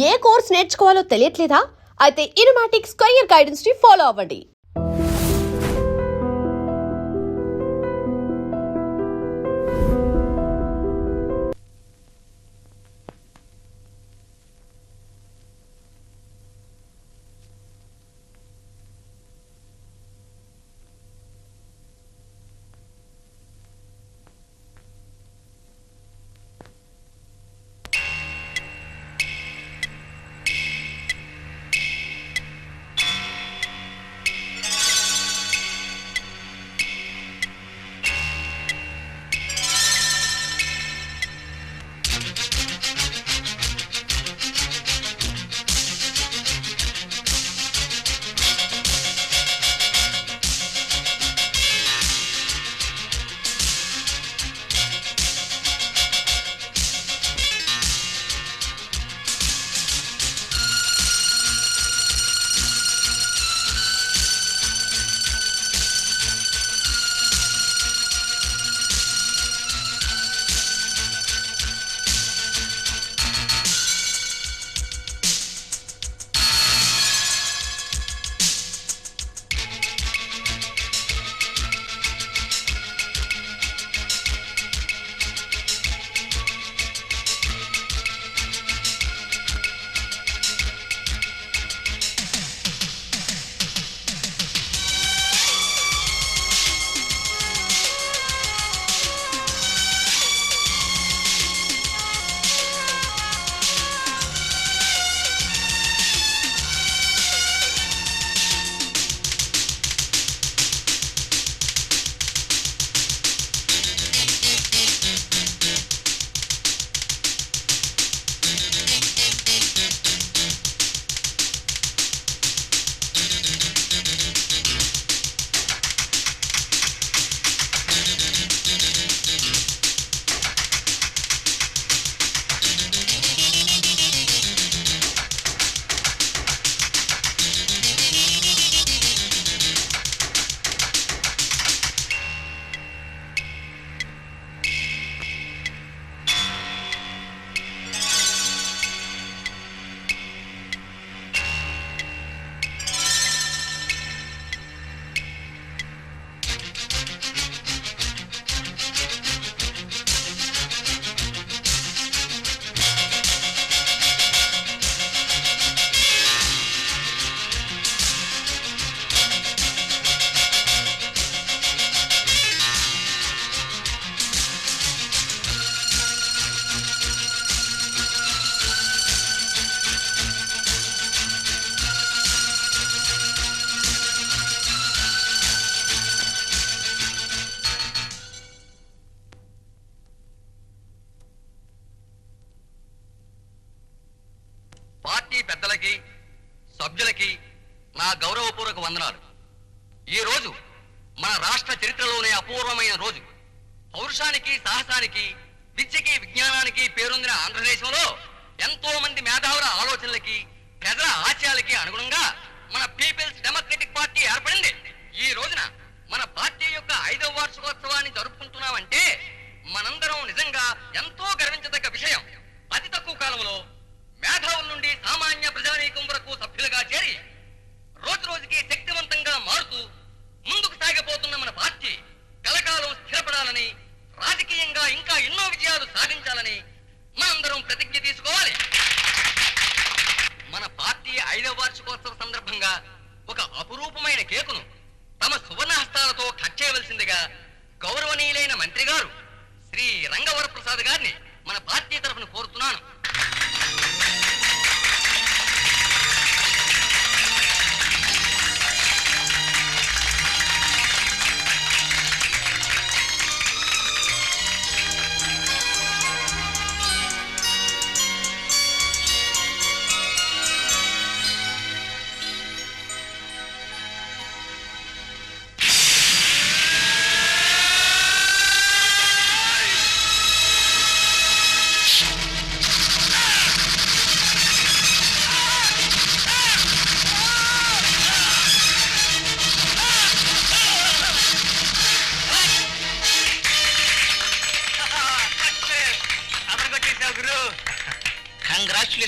ఏ course నేర్చుకోవాలో తెలియట్లేదా? అయితే ఇనుమాటిక్ square guidance ని follow అవ్వండి. పెద్దలకి సభ్యులకి నా గౌరవపూర్వక వందనాలు. ఈ రోజు మన రాష్ట్ర చరిత్రలోనే అపూర్వమైన రోజు. పౌరుషానికి, సాహసానికి, విద్యకి, విజ్ఞానానికి పేరొందిన ఆంధ్రదేశంలో ఎంతో మంది మేధావుల ఆలోచనలకి, ప్రజల ఆశయాలకి అనుగుణంగా మన పీపుల్స్ డెమోక్రటిక్ పార్టీ ఏర్పడింది. ఈ రోజున మన పార్టీ యొక్క 5వ వార్షికోత్సవాన్ని జరుపుకుంటున్నామంటే మనందరం నిజంగా ఎంతో గర్వించదగ్గ విషయం. అతి తక్కువ కాలంలో మేధావుల నుండి సామాన్య ప్రజానీకం వరకు సభ్యులుగా చేరి రోజు రోజుకి శక్తివంతంగా మారుతూ ముందుకు సాగిపోతున్న మన పార్టీ కలకాలం స్థిరపడాలని, రాజకీయంగా ఇంకా ఎన్నో విజయాలు సాధించాలని మనందరం ప్రతిజ్ఞ తీసుకోవాలి. మన పార్టీ 5వ వార్షికోత్సవ సందర్భంగా ఒక అపురూపమైన కేకును తమ సువర్ణ హస్తాలతో కట్ చేయవలసిందిగా గౌరవనీయులైన మంత్రి గారు శ్రీ రంగవరప్రసాద్ గారిని మన పార్టీ తరఫున కోరుతున్నాను.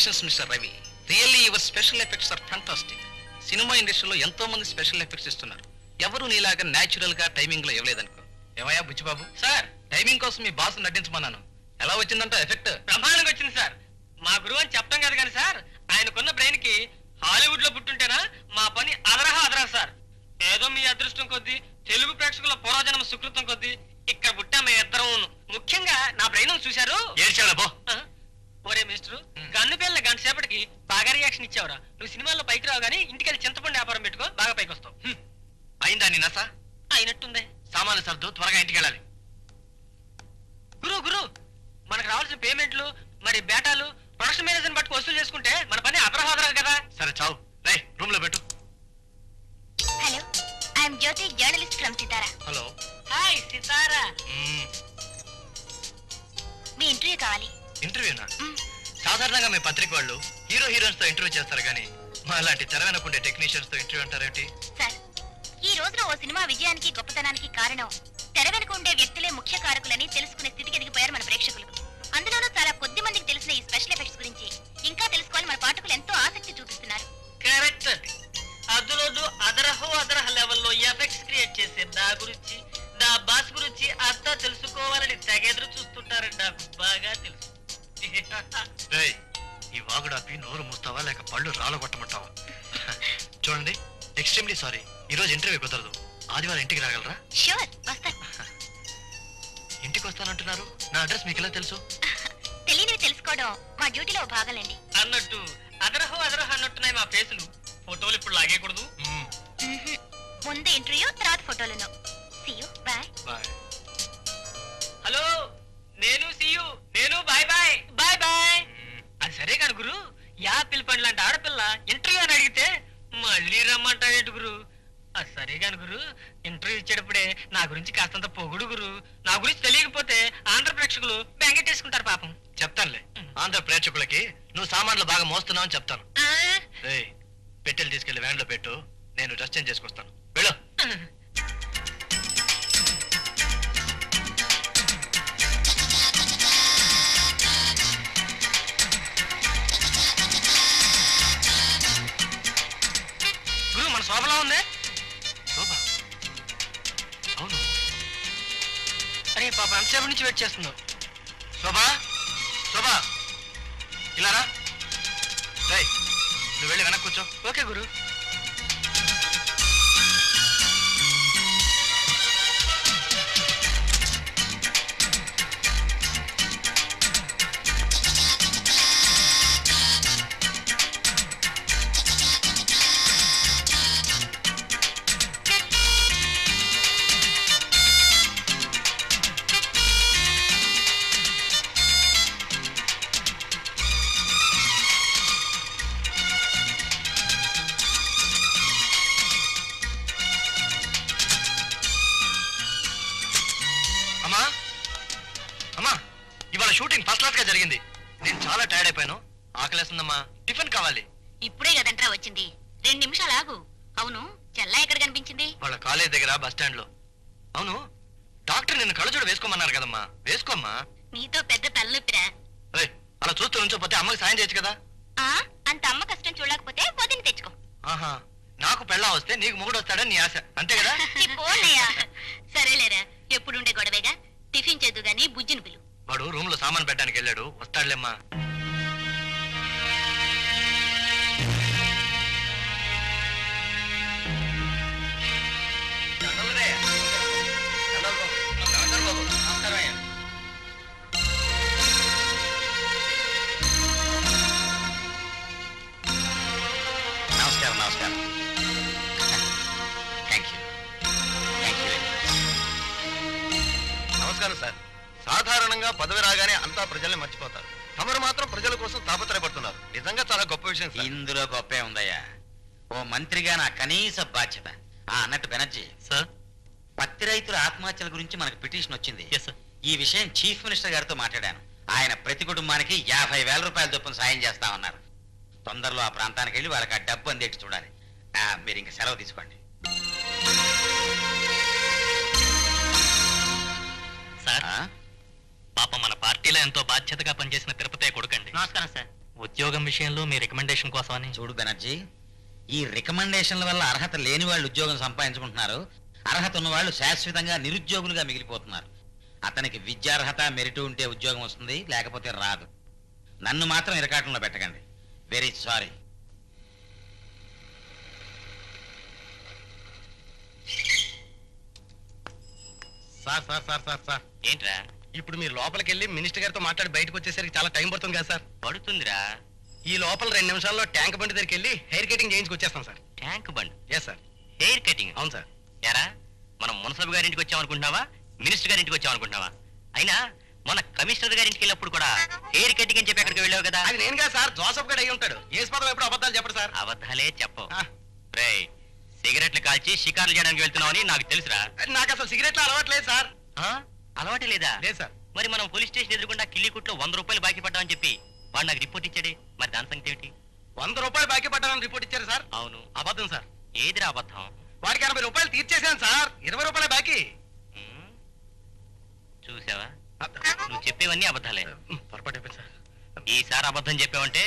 Congratulations mister Ravi. Really your special effects are fantastic. Cinema ఇండస్ట్రీలో ఎంతో మంది స్పెషల్ ఎఫెక్ట్స్ ఇస్తున్నారు. ఎవరు నీలాగా న్యాచురల్ గా టైమింగ్ లో ఇవ్వలేదనుకో. ఏమయ్యా బుచ్చిబాబు? సార్, టైమింగ్ కోసం మీ బాస్ నటించమన్నాను. ఎలా వచ్చిందంట ఎఫెక్ట్? ప్రమాణంగా వచ్చింది సార్. మా గురువు అని చెప్తాం కదా కానీ సార్, ఆయనకున్న బ్రెయిన్ కి హాలీవుడ్ లో పుట్టుంటేనా మా పని అదరహా సార్. ఏదో మీ అదృష్టం కొద్దీ, తెలుగు ప్రేక్షకుల పూర్వజన్మ సుకృతం కొద్దీ ఇక్కడ పుట్టా మీ ఇద్దరం. ముఖ్యంగా నా బ్రెయిన్ చూశారు. ఏడ్చాడా? ఒరే మిస్టర్, గన్ను పిల్ల గంట సేపటికి బాగా రియాక్షన్ ఇచ్చావురా. నువ్వు సినిమాల్లో పైకి రావు గానీ ఇంటికెళ్ళి చింతపండు వ్యాపారం పెట్టుకో, బాగా పైకి వస్తావు. అయిందా నీ నస? అయినట్టుంది. సామాన్లు సర్దు, త్వరగా ఇంటికి వెళ్ళాలి. గురు మనకు రావాల్సిన పేమెంట్లు, మరి బేటాలు, ప్రొడక్షన్ మేనేజర్ పట్టుకు వసూలు చేసుకుంటే మన పని అదరహోదరా కదా. సరే చావు, రై రూమ్ లో పెట్టు. Hello, I'm Jyothi, journalist from Sitara. Hello. Hi Sitara. మీ ఇంటర్వ్యూ కావాలి. ఇంటర్వ్యూనా? సాధారణంగా మీ పత్రిక వాళ్ళు హీరో హీరోయిన్స్ తో ఇంటర్వ్యూ చేస్తారు కానీ మా అలాంటి తెర వెనకుండే టెక్నీషియన్స్ తో ఇంటర్వ్యూ అంటారేంటి? సార్, ఈ రోజున ఓ సినిమా విజయానికి గొప్పతనానికి కారణం తెర వెనుక ఉండే వ్యక్తులే ముఖ్య కారకులని తెలుసుకునే స్థితికి ఎదిగిపోయారు మన ప్రేక్షకులు. అందులోనూ చాలా కొద్ది మందికి తెలిసిన ఈ స్పెషల్ ఎఫెక్ట్స్ గురించి ఇంకా తెలుసుకోవాలి మన పాఠకులు ఎంతో ఆసక్తి చూపిస్తున్నారు. కరెక్ట్. అందులోనూ అదరహ లెవెల్లో ఎఫెక్ట్స్ క్రియేట్ చేసే నా గురించి, నా బాస్ గురించి అంతా తెలుసుకోవాలని తెగెదురు చూస్తుంటారని నాకు బాగా తెలుసు. రేయ్, ఈ వాగుడాపి నోరు మూస్తావా లేక పళ్ళు రాలగొట్టమంటావా? చూడండి, ఎక్స్ట్రీమ్లీ సారీ, ఈ రోజు ఇంటర్వ్యూ కుదరదు. ఆదివారం ఇంటికి రాగలరా? ష్యూర్, వస్తాను. ఇంటికి వస్తానంటున్నారు, నా అడ్రస్ మీకు ఎలా తెలుసు? తెలియనివి తెలుసుకోవడం మా డ్యూటీలో భాగాలండి. అన్నట్టు అదరహ అన్నట్టున్నాయి మా ఫేసులు. ఫోటోలు ఇప్పుడు లాగేయకూడదు. ముందు ఇంటర్వ్యూ, తర్వాత ఫోటోలను. See you, bye. Bye. Hello, నేను సీయు, నేను బాయ్ బాయ్ బాయ్ బాయ్. అది సరే కాదు గురు, యాపిల్ పండు లాంటి ఆడపిల్ల ఇంటర్వ్యూ అని అడిగితే మళ్ళీ రమ్మంటావేంటి గురు? అది సరే కాను గురు, ఇంటర్వ్యూ ఇచ్చేటప్పుడే నా గురించి కాస్తంత పొగుడు గురు. నా గురించి తెలియకపోతే ఆంధ్ర ప్రేక్షకులు బెంగెట్టేసుకుంటారు పాపం. చెప్తానులే, ఆంధ్ర ప్రేక్షకులకి నువ్వు సామాన్లు బాగా మోస్తున్నావు అని చెప్తాను. ఆ, రేయ్, పెట్టెలు తీసుకెళ్లి వ్యాన్ లో పెట్టు, నేను డ్రెస్ చేంజ్ చేసుకొస్తాను. వెళ్ళు. గురు మన శోభలా ఉంది. శోభా? అవును. అరే పాప ఎంతసేపు నుంచి వెయిట్ చేస్తుందో. శోభా, శోభా, ఇలా రా. రేయ్, నువ్వు వెళ్ళి వెనక్కి కూర్చో. ఓకే గురు. అమ్మా, అమ్మా, ఇవాళ షూటింగ్ ఫస్ట్ క్లాస్ గా జరిగింది. నేను చాలా టైర్డ్ అయిపోయాను, ఆకలేస్తుందమ్మా. టిఫిన్ కావాలి. ఇప్పుడే కదంట్రా వచ్చింది, 2 నిమిషాలు ఆగు. అవును, చెల్లా ఎక్కడ కనిపించింది? వాళ్ళ కాలేజ్ దగ్గర బస్ స్టాండ్ లో. అవును, డాక్టర్ నిన్ను కళ్ళజోడు వేసుకోమన్నారు కదమ్మా, వేసుకోమ్మా. నీతో పెద్ద తలనొప్పిరా. రేయ్, అలా చూస్తూ నుంచోపోతే అమ్మకి సాయం చేయొచ్చు కదా. అంత అమ్మ కష్టం చూడలేకపోతే పొద్దున్న తెచ్చుకో. ఆహా, నాకు పెళ్ళా వస్తే నీకు మొగుడు వస్తాడని నీ ఆశ, అంతే కదా? పోనయ్యా. సరేలేరా, ఎప్పుడుండే గొడవేగా. టిఫిన్ చేద్దు గాని బుజ్జిని పిలు. వాడు రూమ్ లో సామాన్ పెట్టడానికి వెళ్ళాడు, వస్తాడులేమ్మా. నమస్కారం. నమస్కారం. Thank you. Thank you. నమస్కారం సార్. సాధారణంగా పదవి రాగానే అంతా ప్రజల్ని మర్చిపోతారు. తమరు మాత్రం ప్రజల కోసం తాపత్రయపడుతున్నారు. నిజంగా చాలా గొప్ప విషయం సార్. ఇందులో గొప్పే ఉందయ్యా. ఓ మంత్రిగా నా కనీస బాధ్యత. అన్నట్టు బెనర్జీ సార్, పత్తి రైతుల ఆత్మహత్యల గురించి మనకు పిటిషన్ వచ్చింది. Yes sir. ఈ విషయం చీఫ్ మినిస్టర్ గారితో మాట్లాడాను. ఆయన ప్రతి కుటుంబానికి 50,000 రూపాయల చొప్పున సాయం చేస్తామన్నారు. తొందరలో ఆ ప్రాంతానికి వెళ్ళి వాళ్ళకి ఆ డబ్బు అందేటి చూడాలి. మీరు ఇంక సెలవు తీసుకోండి. సార్, పాప మన పార్టీలో ఎంతో బాధ్యతగా పనిచేసిన తిరుపతి కొడుకండి. నమస్కారం సార్. ఉద్యోగం విషయంలో మీ రికమెండేషన్ కోసమని. చూడు బెనర్జీ, ఈ రికమెండేషన్ల వల్ల అర్హత లేని వాళ్ళు ఉద్యోగం సంపాదించుకుంటున్నారు, అర్హత ఉన్న వాళ్ళు శాశ్వతంగా నిరుద్యోగులుగా మిగిలిపోతున్నారు. అతనికి విద్యార్హత మెరిట్ ఉంటే ఉద్యోగం వస్తుంది, లేకపోతే రాదు. నన్ను మాత్రం ఇరకాటంలో పెట్టకండి. Very sorry. Sir sir sir sir sir ఏంట్రా? ఇప్పుడు మీరు లోపలికి వెళ్ళి మినిస్టర్ గారితో మాట్లాడి బయటకు వచ్చేసరికి చాలా టైం పడుతుంది కదా సార్. పడుతుందిరా. ఈ లోపల 2 నిమిషాల్లో ట్యాంక్ బండి దగ్గరికి వెళ్ళి హెయిర్ కటింగ్ చేయించుకొచ్చేస్తాం sir. Tank Bund yes sir. Hair cutting? అవును సార్. ఎరా, మనం మున్సబ్ గారింటికి వచ్చామనుకుంటున్నావా, మినిస్టర్ గారింటికి వచ్చామనుకుంటున్నావా? అయినా మన కమిషనర్ గారింటికి వెళ్ళినప్పుడు కూడా హెయిర్ కటింగ్ అని చెప్పి అక్కడికి వెళ్ళావు కదా. అది నేను కాదు సార్, జోసఫ్ గడ్ అయి ఉంటాడు. ఏ పదం ఎప్పుడు అబద్ధాలు చెప్పడు సార్. అబద్ధాలే చెప్పవు. ఆ. రేయ్, సిగరెట్లు కాల్చి షికార్లు చేయడానికి వెళ్తున్నావని నాకు తెలుసురా. నాకు అసలు సిగరెట్లు అలవాట్లేదు సార్. అలవాటే లేదా? లేదు సార్. మరి మనం పోలీస్ స్టేషన్ ఎదురుకుండా కిల్లికుట్లో 100 రూపాయలు బాకీ పడ్డామని చెప్పి వాడు నాకు రిపోర్ట్ ఇచ్చాడే, మరి దాని సంగతి ఏమిటి? 100 రూపాయలు బాకీ పడ్డానని రిపోర్ట్ ఇచ్చారు సార్. అవును. అబద్ధం సార్. ఏదిరా అబద్ధం? వాడికి 80 రూపాయలు తీర్చేశాను సార్. 20 రూపాయలు బాకీ. ఉమ్, చూసావా, నువ్వు చెప్పేవన్నీ అబద్ధాలే. పొరపాటు అయిపోయింది సార్. ఈసారి అబద్ధం చెప్పావంటే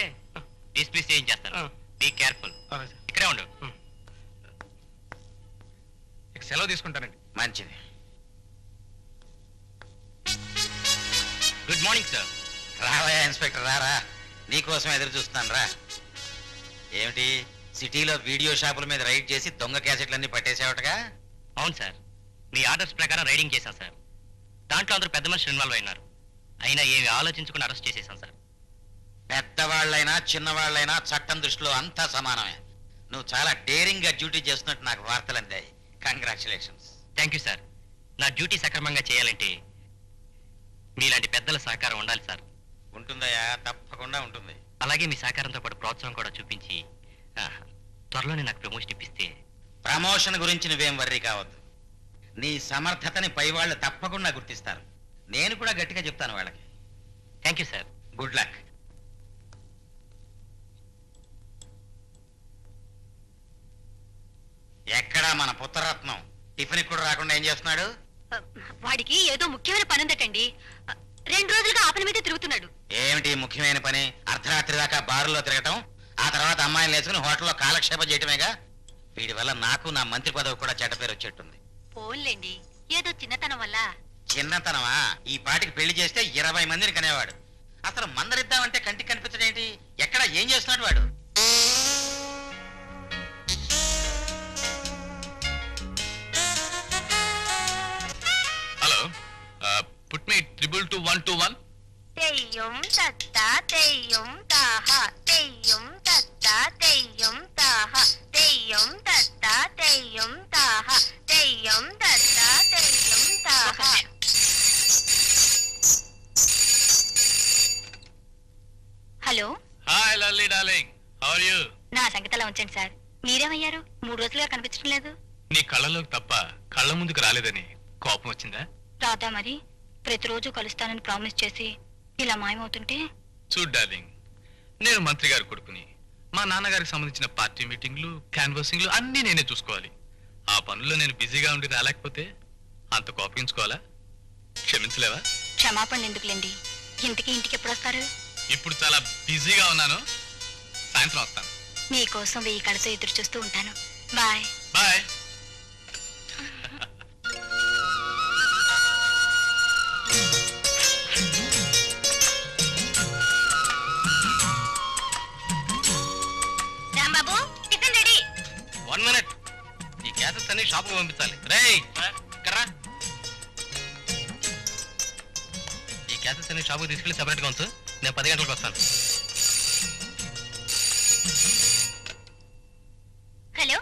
డిస్మిస్ చేయించేస్తాను. Be careful. ఇక్కడే ఉండు. సెలవు తీసుకుంటానండి. మంచిది. Good morning sir. రావయ్యా ఇన్స్పెక్టర్, రారా. నీకోసం ఎదురు చూస్తున్నాను, రా. ఏమిటి, సిటీలో వీడియో షాపుల మీద రైడ్ చేసి దొంగ క్యాసెట్లన్నీ పట్టేసావటగా? అవును సార్, మీ ఆర్డర్స్ ప్రకారం రైడింగ్ చేశాం సార్. దాంట్లో అందరూ పెద్ద మనుషులు ఇన్వాల్వ్ అయినారు. అయినా ఏమి ఆలోచించకుండా అరెస్ట్ చేసేసాం సార్. పెద్దవాళ్ళైనా చిన్నవాళ్ళైనా చట్టం దృష్టిలో అంతా సమానమే. నువ్వు చాలా డేరింగ్ గా డ్యూటీ చేస్తున్నట్టు నాకు వార్తలు అందాయి. కంగ్రాచులేషన్స్. Thank you sir. నా డ్యూటీ సక్రమంగా చేయాలంటే మీలాంటి పెద్దల సహకారం ఉండాలి సార్. ఉంటుందయ్యా, తప్పకుండా ఉంటుంది. అలాగే మీ సహకారంతో పాటు ప్రోత్సాహం కూడా చూపించి త్వరలోనే నాకు ప్రమోషన్ ఇప్పిస్తే. ప్రమోషన్ గురించి నువ్వేం వర్రీ కావద్దు. నీ సమర్థతని పై వాళ్ళు తప్పకుండా గుర్తిస్తారు. నేను కూడా గట్టిగా చెప్తాను వాళ్ళకి. Thank you sir. Good luck. ఎక్కడా మన పుత్రరత్నం టిఫిన్ కూడా రాకుండా ఏం చేస్తున్నాడు? వాడికి ఏదో ముఖ్యమైన పని ఉందటండి. 2 రోజులుగా ఆ పని మీద తిరుగుతున్నాడు. ఏమిటి ముఖ్యమైన పని? అర్ధరాత్రి దాకా బారులో తిరగటం, ఆ తర్వాత అమ్మాయిని లేచుకుని హోటల్లో కాలక్షేపం చేయటమేగా. వీడి వల్ల నాకు నా మంత్రి పదవి కూడా చెడ్డ పేరు వచ్చేట్టుంది. పోన్లేండి, ఏదో చిన్నతనం వల్ల. చిన్నతనమా? ఈ పాటికి పెళ్లి చేస్తే 20 మందిని కనేవాడు. అసలు మందరిద్దామంటే కంటికి కనిపించడం ఏంటి? ఎక్కడ ఏం చేస్తున్నాడు వాడు? Hello, put me 222-121. తెయ్యం తత్తా తెయ్యం తాహ, తెయ్యం తత్తా తెయ్యం తాహ, తెయ్యం తత్తా తెయ్యం తాహ, తెయ్యం తత్తా తెయ్యం తాహ. Hello, hi Lalli darling, how are you? నా సంగతిలా ఉంచండి సార్. మీరేమయ్యారు? 3 రోజులుగా కనిపించడం లేదు. నీ కళ్ళలోకి తప్ప కళ్ళ ముందుకు రాలేదని కోపం వచ్చిందా? రాదా మరి? ప్రతిరోజు కలుస్తానని ప్రామిస్ చేసి ఇలా మాయమవుతుంటే. చూడ్ డార్లింగ్, నేను మంత్రి గారి కొడుకుని. మా నాన్నగారికి సంబంధించిన పార్టీ మీటింగ్లు, క్యాన్వాసింగ్లు అన్నీ నేనే చూసుకోవాలి. ఆ పనుల్లో నేను బిజీగా ఉండి రాలేకపోతే అంత కోపగించుకోవాలా? క్షమించలేవా? క్షమాపణ ఎందుకులేండి. ఇంటికి ఎప్పుడు వస్తారు? ఇప్పుడు చాలా బిజీగా ఉన్నాను, సాయంత్రం వస్తాను. మీకోసం 1000 కళ్ళతో ఎదురు చూస్తూ ఉంటాను. Bye. Bye. Rambabu, tiffin ready. 1 minute. ఈ గ్యాసెస్ అన్ని షాపుకు పంపించాలి. రేయ్ కర్రా, ఈ గ్యాసెస్ అన్ని షాపుకి తీసుకెళ్లి సెపరేట్ గా ఉంచు. నేను 10 గంటలకు వస్తాను. Hello,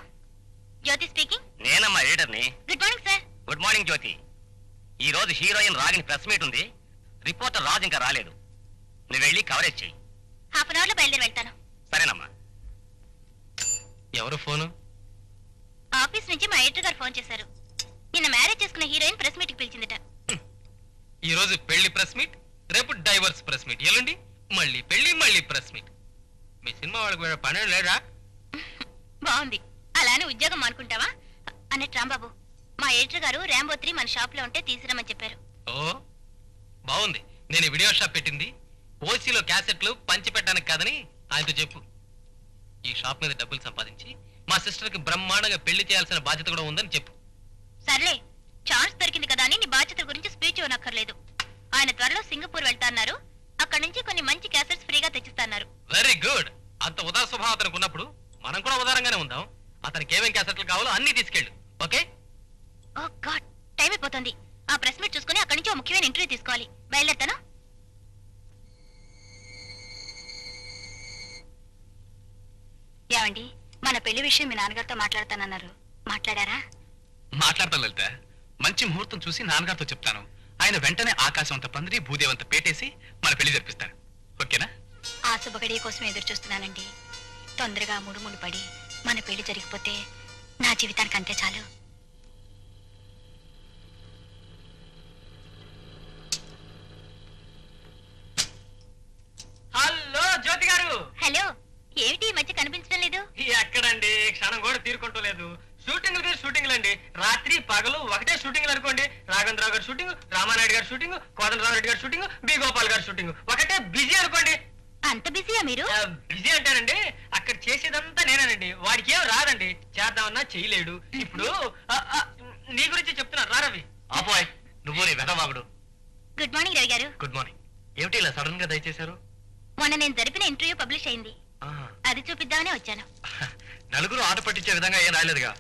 Jyothi speaking. నేనమ్మా ఎడిటర్ని. Good morning sir. Good morning Jyothi. ఈ రోజు హీరోయిన్ రాగిని ప్రెస్ మీట్ ఉంది. రిపోర్టర్ రాజు ఇంకా రాలేదు. నువ్వు వెళ్ళి కవరేజ్ చెయ్యి. హాఫ్ అన్ అవర్ లో బయలుదేరి వెళ్తాను. సరేనమ్మా. ఎవరు ఫోను? ఆఫీస్ నుంచి మా ఎడిటర్ గారు ఫోన్ చేశారు. నిన్న మ్యారేజ్ చేసుకున్న హీరోయిన్ ప్రెస్ మీట్ కి పిలిచిందట. ఈ రోజు పెళ్లి ప్రెస్ మీట్, రేపు డైవర్స్ ప్రెస్ మీట్, ఎల్లుండి మళ్ళీ పెళ్లి, మళ్ళీ ప్రెస్ మీట్. మీ సినిమా వాళ్ళకి వేరే పని లేదా? బాగుంది. అలానే ఉద్యోగం మానుకుంటావా అన్నట్టు రాంబాబు, మా ఎడిటర్ గారు ర్యాంబో 3 మన షాప్ లో ఉంటే తీసుకురమ్మని చెప్పారు. ఓ బాగుంది. నేను వీడియో షాప్ పెట్టింది ఓసీలో క్యాసెట్లు పంచి పెట్టడానికి కాదని ఆయనతో చెప్పు. ఈ షాప్ మీద డబ్బులు సంపాదించి మా సిస్టర్కి బ్రహ్మాండంగా పెళ్లి చేయాల్సిన బాధ్యత కూడా ఉందని చెప్పు. సర్లే, ఛాన్స్ దొరికింది కదా అని నీ బాధ్యతల గురించి స్పీచ్ ఇవ్వనక్కర్లేదు. ఆయన త్వరలో సింగపూర్ వెళ్తాన్నారు. అక్కడి నుంచి కొన్ని మంచి క్యాసెట్స్ ఫ్రీగా తెచ్చిస్తున్నారు. Very good. అంత ఉదార స్వభావం అతనికి ఉన్నప్పుడు మనం కూడా ఉదారంగానే ఉందాం. అతనికి ఏమేం క్యాసెట్లు కావాలో అన్ని తీసుకెళ్ళు. ఓకే? ఓ గాడ్, టైం అయిపోతుంది. ఆ ప్రెస్ మీట్ చూసుకుని అక్కడి నుంచి ఓ ముఖ్యమైన ఇంటర్వ్యూ తీసుకోవాలి. బయలుదేరుతాను. ఏమండి, మన పెళ్లి విషయం మీ నాన్నగారితో మాట్లాడతానన్నారు. మాట్లాడారా? మాట్లాడతాను లలిత. మంచి ముహూర్తం చూసి నాన్నగారితో చెప్తాను. ఆయన వెంటనే ఆకాశం అంత పందిరి భూదేవంత పేటేసి మన పెళ్లి జరిపిస్తాను. ఓకేనా? ఆ శుభగడియ కోసం ఎదురు చూస్తున్నానండి. తొందరగా ముడుములు పడి మన పెళ్లి జరిగిపోతే నా జీవితానికి అంతే చాలు. హలో జ్యోతి గారు. హలో, ఏమిటి ఈ మధ్య కనిపించడం లేదు? ఎక్కడండి, క్షణం కూడా తీరుకుంటలేదు. షూటింగ్లు మీద షూటింగ్లు అండి. రాత్రి పగలు ఒకటే షూటింగ్లు అనుకోండి. రాఘవేంద్రరావు గారి షూటింగ్, రామానాయుడు గారి షూటింగ్, కోదండరామరెడ్డి గారి షూటింగ్, బి గోపాల్ గారి షూటింగ్, ఒకటే బిజీ అనుకోండి. అంత బిజీయా మీరు? బిజీ అంటానండి, అక్కడ చేసేదంతా నేనేనండి. వాడికి ఏం రాదండి, చేద్దామన్నా చేయలేడు. ఇప్పుడు నీ గురించి చెప్తున్నా, రా రవి. ఆపోయ్, నువ్వు నీ వెదవాగుడు. గుడ్ మార్నింగ్ రవి గారు. Good morning. ఏమిటి ఇలా సడన్ గా దయచేశారు? మొన్న నేను జరిపిన ఇంటర్వ్యూ పబ్లిష్ అయింది. అది చూపిద్దామనే వచ్చాను. నలుగురు ఆట పట్టించే విధంగా ఏం రాలేదుగా.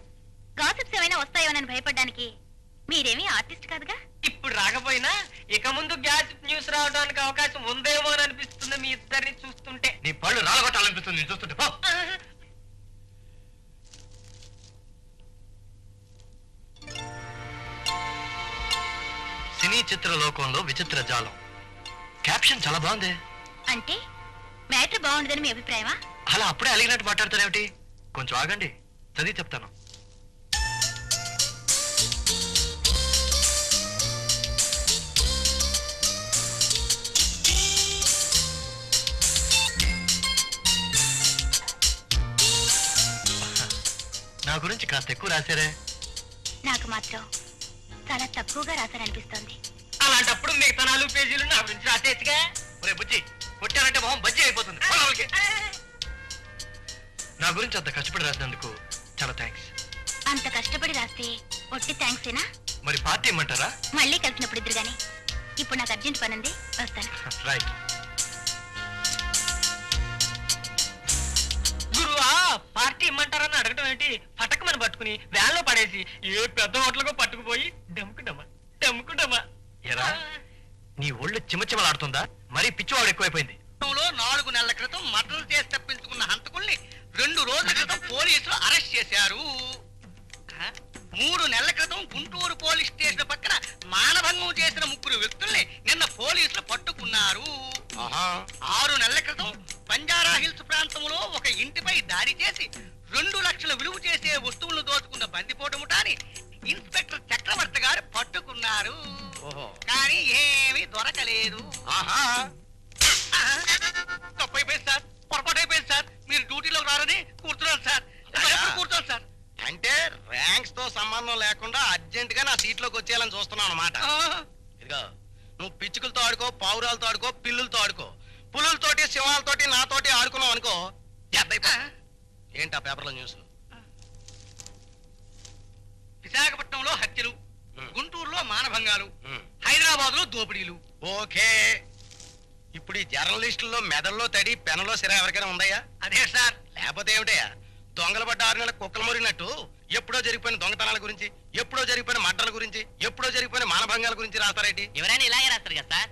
గాసిప్స్ ఏమైనా వస్తాయోనని భయపడ్డానికి. మీరేమీ ఆర్టిస్ట్ కాదుగా. ఇప్పుడు రాకపోయినా ఇక ముందు గ్యాస్ న్యూస్ రావడానికి అవకాశం ఉందేమో అని అనిపిస్తుంది మీ ఇద్దరిని చూస్తుంటే. నీ పళ్ళు రాలగొట్టాలనిపిస్తుంది నేను చూస్తుంటే. పో. సినీ చిత్ర లోకంలో విచిత్ర జాలం. క్యాప్షన్ చాలా బాగుంది. అంటే మ్యాటర్ బాగుండదని మీ అభిప్రాయమా? అలా అప్పుడే అలిగినట్టు మాట్లాడతారేమిటి? కొంచెం ఆగండి, చదివి చెప్తాను. నా గురించి కాస్త ఎక్కువ రాశారే. నాకు మాత్రం చాలా తక్కువగా రాశారనిపిస్తోంది. అలాంటప్పుడు మిగతా 4 పేజీలు నా గురించి రాసేచ్చుగా. ఒరే బుజ్జి, కొట్టానంటే మొహం బజ్జీ అయిపోతుంది. పో లోపలికి. నా గురించి అంత కష్టపడి రాసినందుకు చాలా థ్యాంక్స్. అంత కష్టపడి రాస్తే ఒట్టి థ్యాంక్సేనా? మరి పార్టీ ఇమ్మంటారా? మళ్ళీ కలిసినప్పుడు ఇద్దరు గాని. ఇప్పుడు నాకు అర్జెంట్ పని ఉంది, వస్తాను. రైట్. గురువా, పార్టీ ఇమ్మంటారని అడగటం ఏంటి? పటకమని పట్టుకుని వ్యాన్ లో పడేసి ఏ పెద్ద హోటల్కో పట్టుకుపోయి డమ్ముకుంటామా డమ్ముకుంటామా. ఎరా, నీ ఒళ్ళు చిమచిమలాడుతుందా? మరీ పిచ్చివాడు ఎక్కువైపోయింది. 4 నెలల క్రితం మర్డర్ చేసి తప్పించుకున్న హంతకుల్ని 2 రోజుల క్రితం పోలీసులు అరెస్ట్ చేశారు. 3 నెలల క్రితం గుంటూరు పోలీస్ స్టేషన్ పక్కన మానభంగం చేసిన 3 వ్యక్తుల్ని నిన్న పోలీసులు పట్టుకున్నారు. 6 నెలల క్రితం బంజారా హిల్స్ ప్రాంతంలో ఒక ఇంటిపై దాడి చేసి 2 లక్షల విలువ చేసే వస్తువులను దోచుకున్న బందిపోటు ముఠాని ఇన్స్పెక్టర్ చక్రవర్తి గారు పట్టుకున్నారు. కానీ ఏమీ దొరకలేదు. తప్పైపోయింది సార్, పొరపాటు అయిపోయింది సార్. మీరు డ్యూటీలో రారని కూర్చున్నాను సార్. కూర్చోండి సార్. అంటే ర్యాంక్స్ తో సంబంధం లేకుండా అర్జెంట్ గా నా సీట్లోకి వచ్చేయాలని చూస్తున్నావు అన్నమాట. ఇదిగో, నువ్వు పిచ్చుకలతో ఆడుకో, పావురాలతో ఆడుకో, పిల్లులతో ఆడుకో, పులులతోటి సింహాలతోటి నాతోటి ఆడుకున్నావు అనుకో, ఏంటి ఆ పేపర్లో న్యూస్? విశాఖపట్నంలో హత్యలు, గుంటూరులో మానభంగాలు, హైదరాబాద్ లో దోపిడీలు. ఓకే, ఇప్పుడు ఈ జర్నలిస్టుల్లో మెదల్లో తడి పెనలో సిరా ఎవరికైనా ఉందయ్యా? అదే సార్. లేకపోతే ఏమిటయ్యా, దొంగల పడ్డ 6 నెలల కుక్కలు మురిగినట్టు ఎప్పుడో జరిగిపోయిన దొంగతనాల గురించి, ఎప్పుడో జరిగిపోయిన మర్డర్ల గురించి, ఎప్పుడో జరిగిపోయిన మానభంగాల గురించి రాస్తారేంటి? ఎవరైనా ఇలాగే రాస్తారు కదా సార్.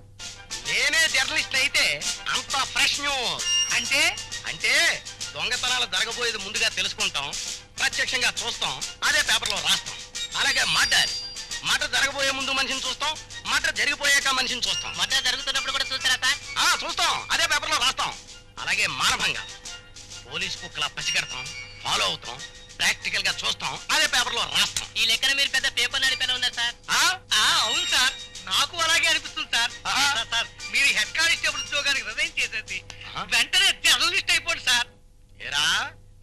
నేనే జర్నలిస్ట్ అయితే అంత ఫ్రెష్ న్యూస్. అంటే అంటే దొంగతనాలు జరగబోయేది ముందుగా తెలుసుకుంటాం, ప్రత్యక్షంగా చూస్తాం, అదే పేపర్లో రాస్తాం. అలాగే మర్డర్ జరగబోయే ముందు మనిషిని చూస్తాం, మర్డర్ జరిగిపోయాక మనిషిని చూస్తాం. మర్డర్ జరుగుతున్నప్పుడు కూడా చూస్తారా సార్? చూస్తాం, అదే పేపర్లో రాస్తాం. అలాగే మానభంగా పోలీస్ కుక్కలా పసిగడతాం, ఫాలో అవుతాం, ప్రాక్టికల్ గా చూస్తాం, అదే పేపర్లో రాస్తాం. ఈ లెక్కన మీరు పెద్ద పేపర్ నడిపేలా ఉన్నారు సార్. అవును సార్, నాకు అలాగే అనిపిస్తుంది సార్. సార్, మీరు హెడ్ కానిస్టేబుల్ ఉద్యోగానికి రిజైన్ చేసేసి వెంటనే జర్నలిస్ట్ అయిపోండి సార్. ఏరా,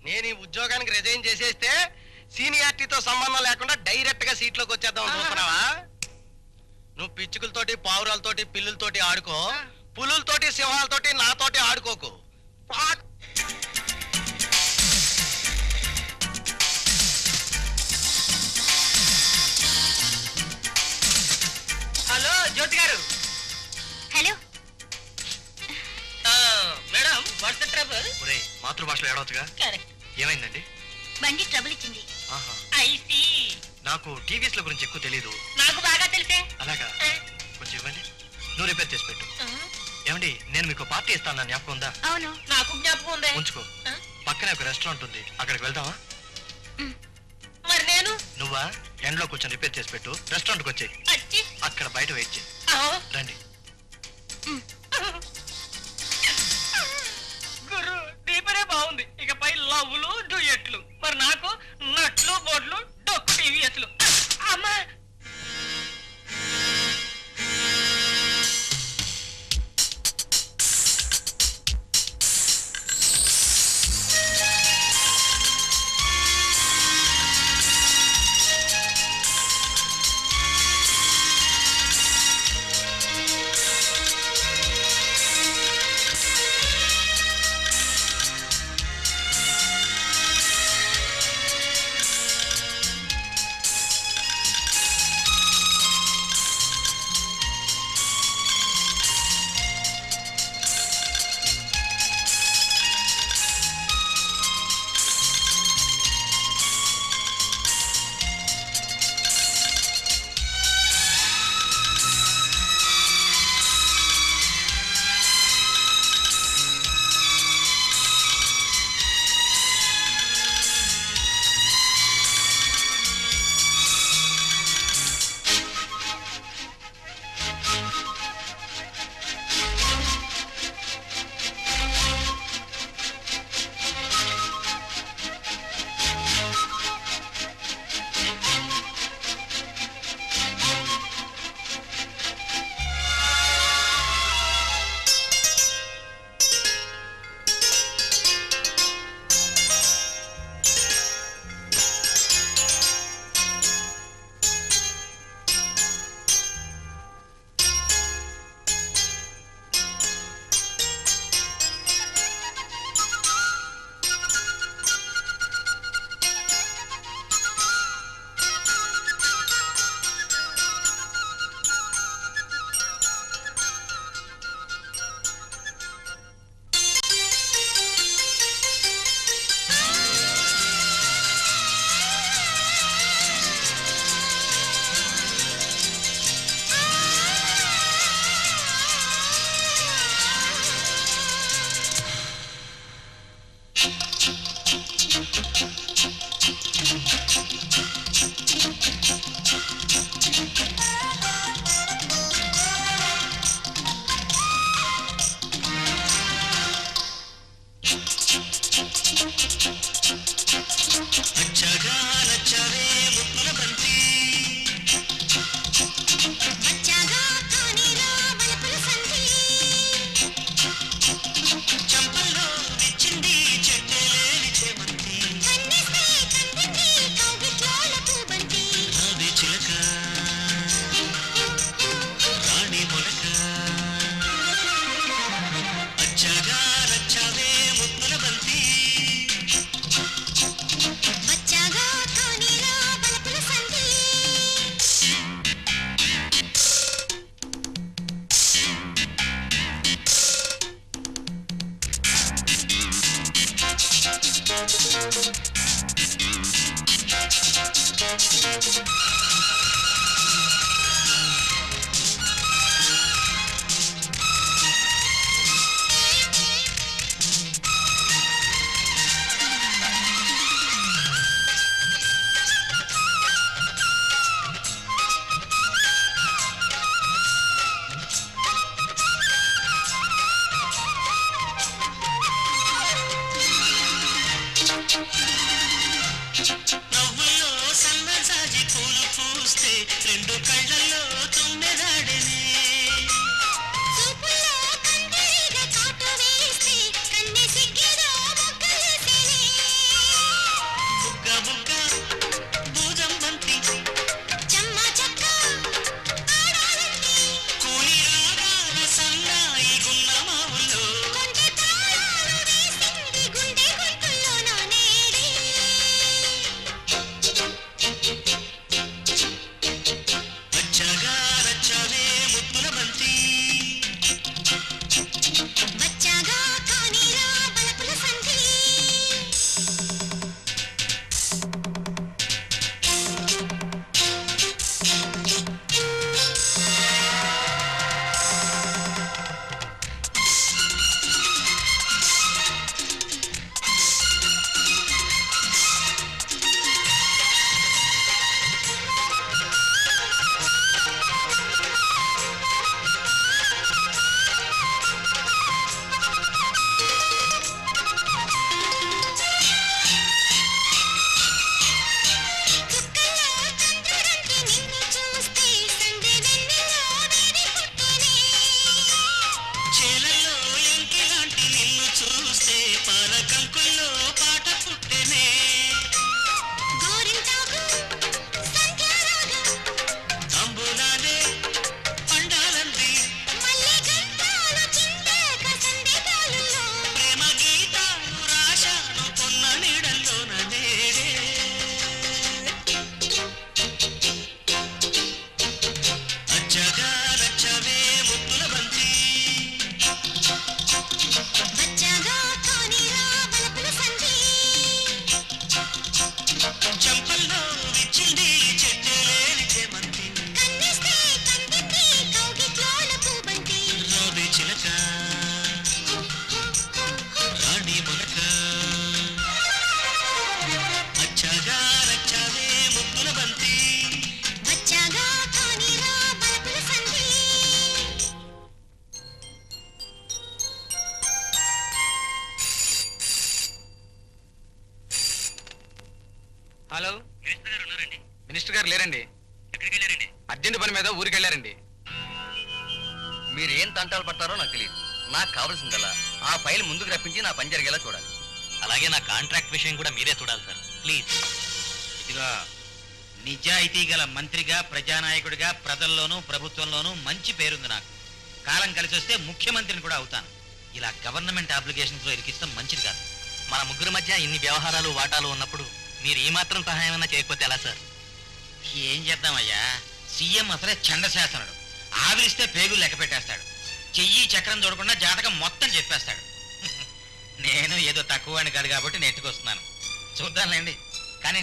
నేను ఈ ఉద్యోగానికి రిజైన్ చేసేస్తే సీనియారిటీతో సంబంధం లేకుండా డైరెక్ట్ గా సీట్లోకి వచ్చేద్దాం చూస్తున్నావా? నువ్వు పిచ్చుకలతోటి, పావురాలతోటి, పిల్లులతోటి ఆడుకో, పులులతోటి సింహాలతోటి నాతోటి ఆడుకోకు. హలో జ్యోతి గారు. Hello. Madam what's the trouble? ఒరే మాతృభాషలో ఏడవచ్చుగా. కరెక్ట్. ఏమైందండి? బండి ట్రబుల్ ఇచ్చింది. ఆహా, ఐ సీ. నాకు టీవీఎస్ ల గురించి ఎక్కువ తెలీదు. నాకు బాగా తెలిసే. అలాగా, కొంచెం ఇవ్వండి. నువ్వు రిపేర్ చేసి పెట్టు. ఏమండి, నేను మీకు పార్టీ ఇస్తాను, జ్ఞాపకం ఉందా? అవును. నాకు జ్ఞాపకం ఉంది. ఉంచుకో. పక్కనే ఒక రెస్టారెంట్ ఉంది, అక్కడికి వెళ్దామా? మరి నేను? నువ్వా ఎండ్లో కొంచెం రిపేర్ చేసి పెట్టు, రెస్టారెంట్కి వచ్చేయి. అచ్చి. అక్కడ బయట వెయిట్ చేయి. రండి. గురు దీపరే బాగుంది. ఇకపై లవ్లు డ్యూయెట్లు. మరి నాకు నట్లు బోట్లు డొక్కు టీవీఎస్లు. అమ్మా కూలి రాగాల సన్నాయి హలో మినిస్టర్ గారు లేరండి. ఎక్కడికి వెళ్ళారండి? అర్జెంట్ పని మీద ఊరికి వెళ్ళారండి. మీరు ఏం తంటాలు పడతారో నాకు తెలియదు. నాకు కావాల్సిందల్లా ఆ ఫైల్ ముందుకు రప్పించి నా పని జరిగేలా చూడాలి. అలాగే నా కాంట్రాక్ట్ విషయం కూడా మీరే చూడాలి సార్, ప్లీజ్. ఇదిగో నిజాయితీ గల మంత్రిగా, ప్రజానాయకుడిగా ప్రజల్లోనూ ప్రభుత్వంలోనూ మంచి పేరుంది నాకు. కాలం కలిసి వస్తే ముఖ్యమంత్రిని కూడా అవుతాను. ఇలా గవర్నమెంట్ అప్లికేషన్స్ లో ఇరికిస్తాం మంచిది కాదు. మన ముగ్గురు మధ్య ఇన్ని వ్యవహారాలు వాటాలు ఉన్నప్పుడు మీరు ఈ మాత్రం సహాయమైనా చేయకపోతే ఎలా సార్? ఏం చేద్దామయ్యా, సీఎం అసలే చండశాసనుడు. ఆవిరిస్తే పేగులు లెక్క పెట్టేస్తాడు. చెయ్యి చక్రం చూడకుండా జాతకం మొత్తం చెప్పేస్తాడు. నేను ఏదో తక్కువ వాడిని కాదు కాబట్టి నెట్టుకొస్తున్నాను. చూద్దాంలేండి. కానీ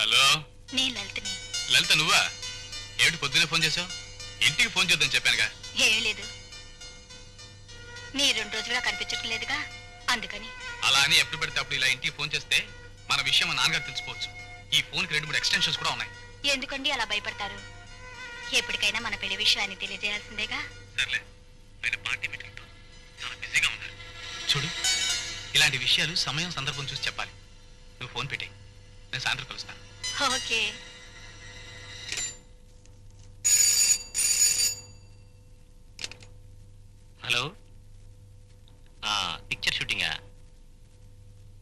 హలో నేను లలితని. లలిత, నువ్వా? ఏమిటి పొద్దున్నే ఫోన్ చేసావు? ఇంటికి ఫోన్ చేద్దాం చెప్పానుగా. ఏం లేదు, నీ 2 రోజులుగా కనిపించటం లేదుగా, అందుకని. అలా అని ఎప్పుడు పడితే అప్పుడు ఇలా ఇంటికి ఫోన్ చేస్తే మన విషయం మా నాన్నగారు తెలిసిపోవచ్చు. ఈ ఫోన్కి 2-3 ఎక్స్టెన్షన్స్ కూడా ఉన్నాయి. ఎందుకండి అలా భయపడతారు? ఎప్పటికైనా మన పెళ్లి విషయాన్ని తెలియజేయాల్సిందేగా. సర్లే, ఆయన పార్టీ మీటింగ్తో చాలా బిజీగా ఉన్నారు. చూడు, ఇలాంటి విషయాలు సమయం సందర్భం చూసి చెప్పాలి. నువ్వు ఫోన్ పెట్టి నేను సాయంత్రం కలుస్తాను. ఓకే. హలో, పిక్చర్ షూటింగా?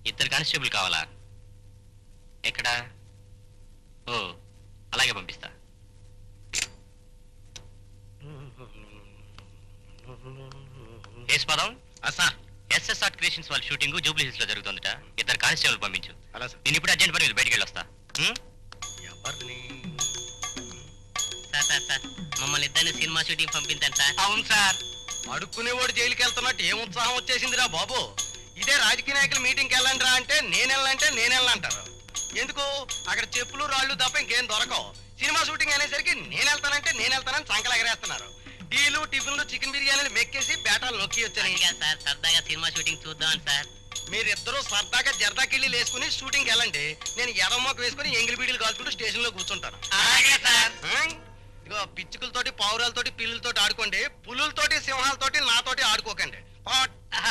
2 కానిస్టేబుల్ కావాలా? ఎక్కడా? ఓ, అలాగే పంపిస్తా. పదం సార్, ఎస్ఎస్ఆర్ క్రియేషన్స్ వాళ్ళ షూటింగ్ జూబ్లీ హిల్స్ లో జరుగుతుందట. 2 కానిస్టేబుల్ పంపించు. అలా సార్. నేను ఇప్పుడు అర్జెంట్ పని మీద బయటికి వెళ్ళొస్తా. ఎవరిని? సార్ మమ్మల్ని ఇద్దరిని సినిమా షూటింగ్ పంపించాను సార్. అవును సార్. అడుక్కునేవాడు జైలుకి వెళ్తున్నట్టు ఏం ఉత్సాహం వచ్చేసిందిరా బాబు. ఇదే రాజకీయ నాయకుల మీటింగ్కి వెళ్ళండి రా అంటే నేను వెళ్ళంటారు. ఎందుకు? అక్కడ చెప్పులు రాళ్ళు తప్ప ఇంకేం దొరకవు. సినిమా షూటింగ్ అనేసరికి నేను వెళ్తానని సంకలు ఎగరేస్తున్నారు. టీలు, టిఫిన్లు, చికెన్ బిర్యానీలు మెక్కేసి బేటాలు నొక్కి వచ్చాయి సార్, సరదాగా సినిమా షూటింగ్ చూద్దాం సార్. మీరిద్దరూ సరదాగా జర్దాకిళ్ళి వేసుకుని షూటింగ్కి వెళ్ళండి. నేను ఎర్రమొక్క వేసుకుని ఎంగిలి బీడీలు కాల్చుకుంటూ స్టేషన్ లో కూర్చుంటాను. అలాగే సార్. ఇదిగో పిచ్చుకలతోటి, పావురాలతోటి, పిల్లులతోటి ఆడుకోండి. పులులతోటి, సింహాలతోటి నాతోటి ఆడుకోకండి.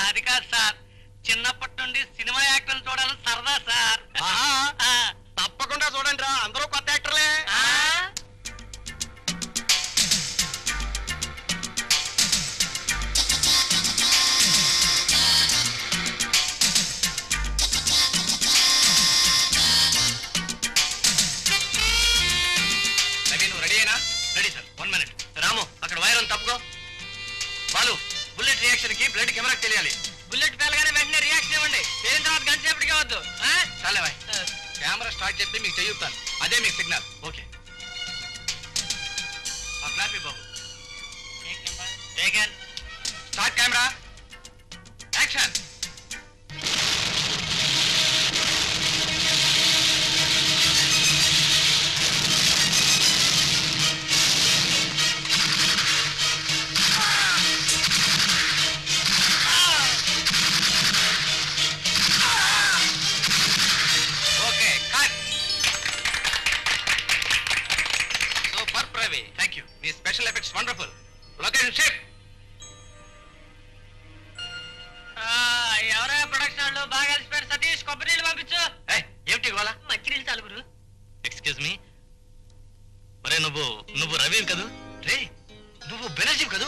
అది కాదు సార్, చిన్నప్పటి నుండి సినిమా యాక్టర్లు చూడాలని సరదా సార్. తప్పకుండా చూడండి రా, అందరూ కొత్త యాక్టర్లే. Ready sir. 1 minute. రాము, అక్కడ వైర్ ఉంది, తప్పుకో. బాలు, బుల్లెట్ రియాక్షన్ కి బ్లడ్ కెమెరాకి తెలియాలి. బుల్లెట్ పేలగానే వెంటనే రియాక్షన్ ఇవ్వండి. పేలిన తర్వాత గంట సేపటికే వద్దు. చాలే బాయ్, కెమెరా స్టార్ట్ చేస్తే మీకు చెయ్యుతాను. అదే మీకు సిగ్నల్. ఓకే, క్లాపీ బాబు. Start camera, action. మీ special effects wonderful. Location ship. ఎవరైనా ప్రొడక్షన్ వాళ్ళు బాగా అలసిపోయారు. సతీష్, కొబ్బరి నీళ్ళు పంపించు. ఏమిటి ఇవాళ? మంచి నీళ్ళు చాలు గురు. ఎక్స్క్యూజ్ మీ, మరే నువ్వు రవి కదూ? రే, నువ్వు బెనర్జీ కదూ?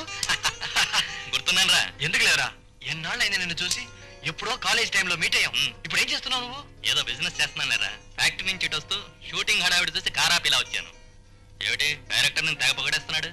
గుర్తున్నాను రా. ఎందుకు లేరా, ఎన్నాళ్ళైంది నిన్ను చూసి. ఎప్పుడో కాలేజ్ టైంలో మీట్ అయ్యాం. ఇప్పుడు ఏం చేస్తున్నావు నువ్వు? ఏదో బిజినెస్ చేస్తున్నాను లేరా. ఫ్యాక్టరీ నుంచి ఇటు వస్తూ షూటింగ్ హడావిడి చూసి కారాపిలా వచ్చాను. ఏమిటి డైరెక్టర్ నేను తెగ పొగడేస్తున్నాడు?